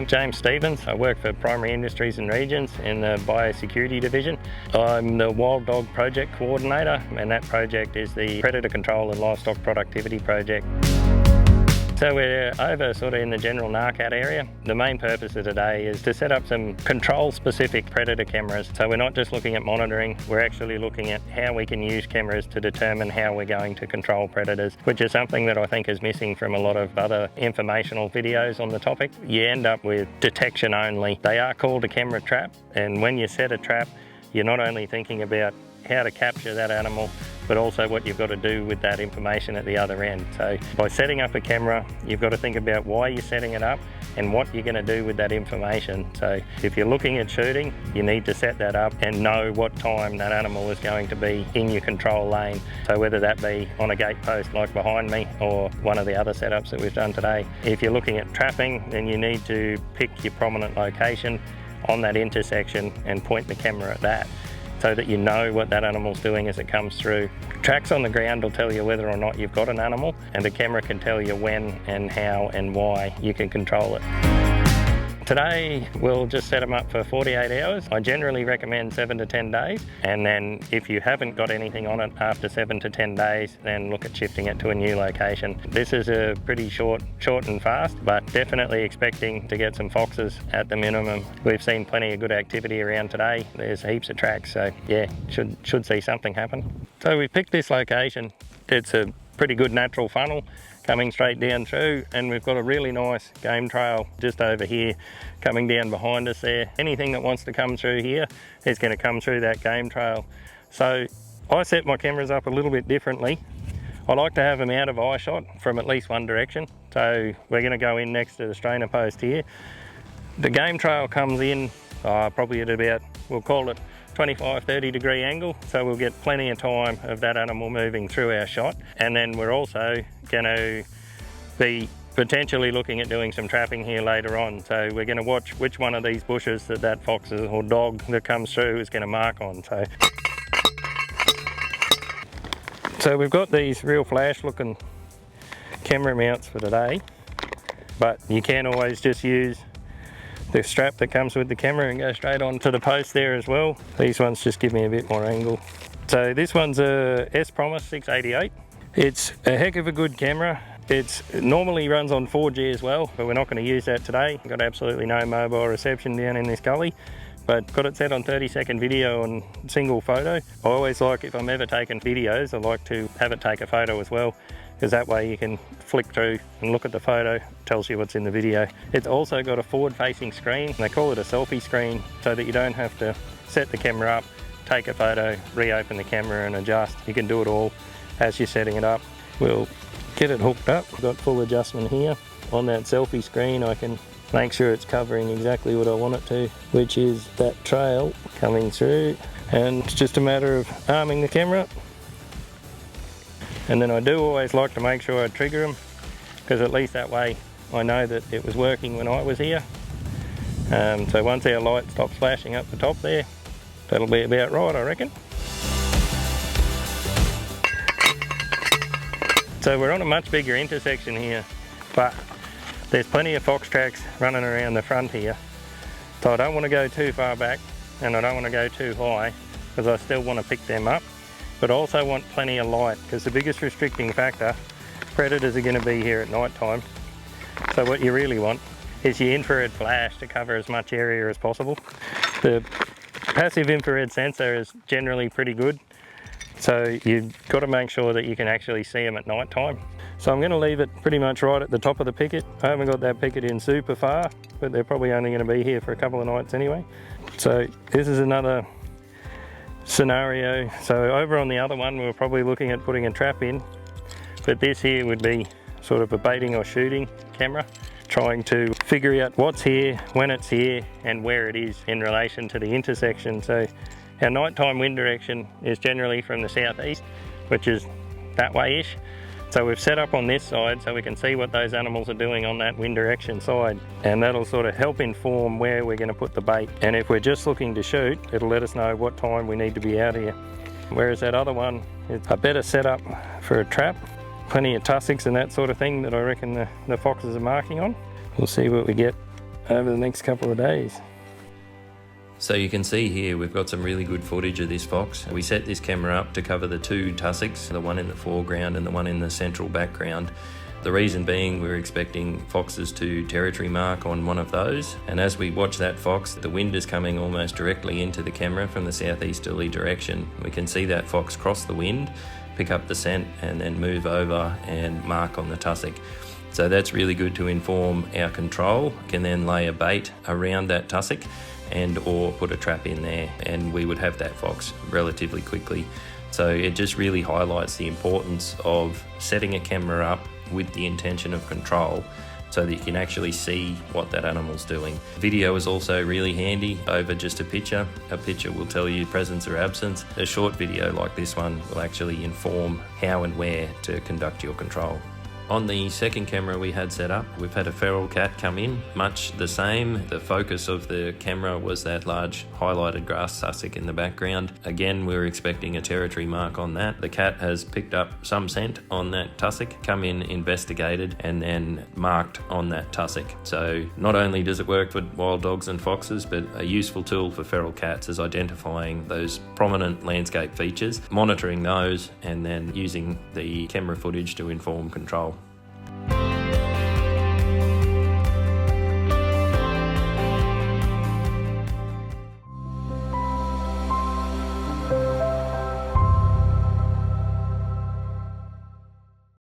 I'm James Stevens. I work for Primary Industries and Regions in the Biosecurity Division. I'm the Wild Dog Project Coordinator, and that project is the Predator Control and Livestock Productivity Project. So we're over sort of in the general NARCAT area. The main purpose of today is to set up some control-specific predator cameras. So we're not just looking at monitoring, we're actually looking at how we can use cameras to determine how we're going to control predators, which is something that I think is missing from a lot of other informational videos on the topic. You end up with detection only. They are called a camera trap, and when you set a trap, you're not only thinking about how to capture that animal, but also what you've got to do with that information at the other end. So by setting up a camera, you've got to think about why you're setting it up and what you're going to do with that information. So if you're looking at shooting, you need to set that up and know what time that animal is going to be in your control lane. So whether that be on a gate post like behind me or one of the other setups that we've done today. If you're looking at trapping, then you need to pick your prominent location on that intersection and point the camera at that, so that you know what that animal's doing as it comes through. Tracks on the ground will tell you whether or not you've got an animal, and the camera can tell you when and how and why you can control it. Today we'll just set them up for 48 hours. I generally recommend 7 to 10 days, and then if you haven't got anything on it after 7 to 10 days, then look at shifting it to a new location. This is a pretty short and fast, but definitely expecting to get some foxes at the minimum. We've seen plenty of good activity around today. There's heaps of tracks, so yeah, should see something happen. So we picked this location. It's a pretty good natural funnel coming straight down through, and we've got a really nice game trail just over here coming down behind us there. Anything that wants to come through here is going to come through that game trail. So I set my cameras up a little bit differently. I like to have them out of eye shot from at least one direction. So we're going to go in next to the strainer post here. The game trail comes in probably at about, we'll call it 25-30 degree angle, so we'll get plenty of time of that animal moving through our shot. And then we're also going to be potentially looking at doing some trapping here later on. So we're going to watch which one of these bushes that fox or dog that comes through is going to mark on. So we've got these real flash looking camera mounts for today, but you can always just use the strap that comes with the camera and go straight on to the post there as well. These ones just give me a bit more angle. So this one's a S-Promise 688. It's a heck of a good camera. It normally runs on 4G as well, but we're not going to use that today. Got absolutely no mobile reception down in this gully, but got it set on 30-second video and single photo. I always like, if I'm ever taking videos, I like to have it take a photo as well, because that way you can flick through and look at the photo, tells you what's in the video. It's also got a forward-facing screen. They call it a selfie screen, so that you don't have to set the camera up, take a photo, reopen the camera and adjust. You can do it all as you're setting it up. We'll get it hooked up. We've got full adjustment here. On that selfie screen I can make sure it's covering exactly what I want it to, which is that trail coming through. And it's just a matter of arming the camera. And then I do always like to make sure I trigger them, because at least that way I know that it was working when I was here. So once our light stops flashing up the top there, that'll be about right, I reckon. So we're on a much bigger intersection here, but there's plenty of fox tracks running around the front here. So I don't want to go too far back, and I don't want to go too high, because I still want to pick them up. But also want plenty of light, because the biggest restricting factor, predators are going to be here at night time. So what you really want is your infrared flash to cover as much area as possible. The passive infrared sensor is generally pretty good, so you've got to make sure that you can actually see them at night time. So I'm going to leave it pretty much right at the top of the picket. I haven't got that picket in super far, but they're probably only going to be here for a couple of nights anyway. So this is another scenario. So over on the other one we were probably looking at putting a trap in, but this here would be sort of a baiting or shooting camera, trying to figure out what's here, when it's here, and where it is in relation to the intersection. So our nighttime wind direction is generally from the southeast, which is that way-ish. So we've set up on this side so we can see what those animals are doing on that wind direction side, and that'll sort of help inform where we're going to put the bait. And if we're just looking to shoot, it'll let us know what time we need to be out here. Whereas that other one is a better setup for a trap. Plenty of tussocks and that sort of thing that I reckon the foxes are marking on. We'll see what we get over the next couple of days. So you can see here we've got some really good footage of this fox. We set this camera up to cover the two tussocks, the one in the foreground and the one in the central background. The reason being we're expecting foxes to territory mark on one of those, and as we watch that fox, the wind is coming almost directly into the camera from the southeasterly direction. We can see that fox cross the wind, pick up the scent and then move over and mark on the tussock. So that's really good to inform our control. We can then lay a bait around that tussock and or put a trap in there, and we would have that fox relatively quickly. So it just really highlights the importance of setting a camera up with the intention of control so that you can actually see what that animal's doing. Video is also really handy over just a picture. A picture will tell you presence or absence. A short video like this one will actually inform how and where to conduct your control. On the second camera we had set up, we've had a feral cat come in, much the same. The focus of the camera was that large highlighted grass tussock in the background. Again, we were expecting a territory mark on that. The cat has picked up some scent on that tussock, come in, investigated, and then marked on that tussock. So not only does it work for wild dogs and foxes, but a useful tool for feral cats is identifying those prominent landscape features, monitoring those, and then using the camera footage to inform control.